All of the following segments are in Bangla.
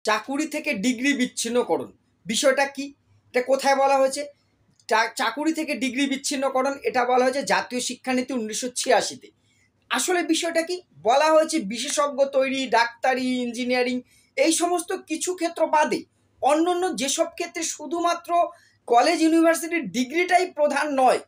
চাকুরি থেকে ডিগ্রি বিচ্ছিন্নকরণ বিষয়টা কি? এটা কোথায় বলা হয়েছে? চাকুরি থেকে ডিগ্রি বিচ্ছিন্নকরণ এটা বলা হয়েছে জাতীয় শিক্ষানীতি ১৯৮৬-তে। আসলে বিষয়টা কি? বলা হয়েছে বিশেষজ্ঞ তৈরি, ডাক্তারি, ইঞ্জিনিয়ারিং এই সমস্ত কিছু ক্ষেত্র বাদে অন্যান্য যেসব ক্ষেত্রে শুধুমাত্র কলেজ ইউনিভার্সিটির ডিগ্রিটাই প্রধান নয়,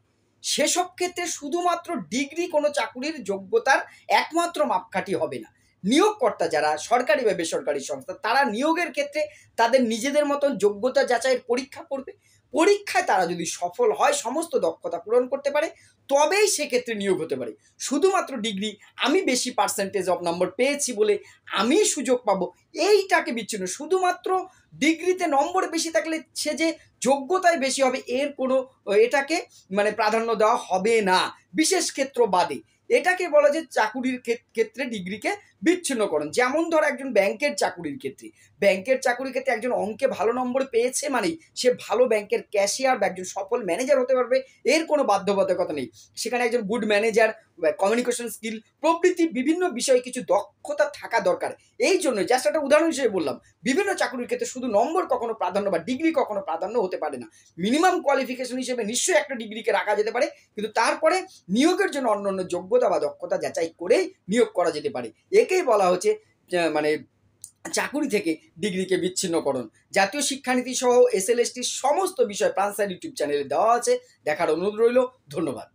সেসব ক্ষেত্রে শুধুমাত্র ডিগ্রি কোনো চাকুরির যোগ্যতার একমাত্র মাপকাঠি হবে না। নিয়োগকর্তা যারা সরকারি বা বেসরকারি সংস্থা তারা নিয়োগের ক্ষেত্রে তাদের নিজেদের মতন যোগ্যতা যাচাইয়ের পরীক্ষা করবে। পরীক্ষায় তারা যদি সফল হয়, সমস্ত দক্ষতা পূরণ করতে পারে, তবেই সেক্ষেত্রে নিয়োগ হতে পারে। শুধুমাত্র ডিগ্রি, আমি বেশি পার্সেন্টেজ অফ নম্বর পেয়েছি বলে আমি সুযোগ পাবো, এইটাকে বিচ্ছিন্ন। শুধুমাত্র ডিগ্রিতে নম্বর বেশি থাকলে সে যে যোগ্যতায় বেশি হবে এর কোনো এটাকে মানে প্রাধান্য দেওয়া হবে না, বিশেষ ক্ষেত্র বাদে। এটাকে বলা যে চাকুরির ক্ষেত্রে ডিগ্রিকে বিচ্ছিন্নকরণ। যেমন ধর একজন ব্যাংকের চাকুরির ক্ষেত্রে, ব্যাংকের চাকুরির ক্ষেত্রে একজন অঙ্কে ভালো নম্বর পেয়েছে মানেই সে ভালো ব্যাংকের ক্যাশিয়ার বা একজন সফল ম্যানেজার হতে পারবে, এর কোনো বাধ্যবাধকতা নেই। সেখানে একজন গুড ম্যানেজার, কমিউনিকেশন স্কিল প্রভৃতি বিভিন্ন বিষয়ে কিছু দক্ষতা থাকা দরকার। এই জন্য জাস্ট একটা উদাহরণ হিসেবে বললাম, বিভিন্ন চাকুরির ক্ষেত্রে শুধু নম্বর কখনো প্রাধান্য বা ডিগ্রি কখনো প্রাধান্য হতে পারে না। মিনিমাম কোয়ালিফিকেশন হিসেবে নিশ্চয়ই একটা ডিগ্রিকে রাখা যেতে পারে, কিন্তু তারপরে নিয়োগের জন্য অন্যান্য যোগ্যতা বা দক্ষতা যাচাই করেই নিয়োগ করা যেতে পারে। একেই বলা হচ্ছে মানে চাকুরি থেকে ডিগ্রিকে বিচ্ছিন্নকরণ। জাতীয় শিক্ষানীতি সহ এসএলএসটির সমস্ত বিষয় প্রাণ স্যার ইউটিউব চ্যানেলে দেওয়া আছে, দেখার অনুরোধ রইল। ধন্যবাদ।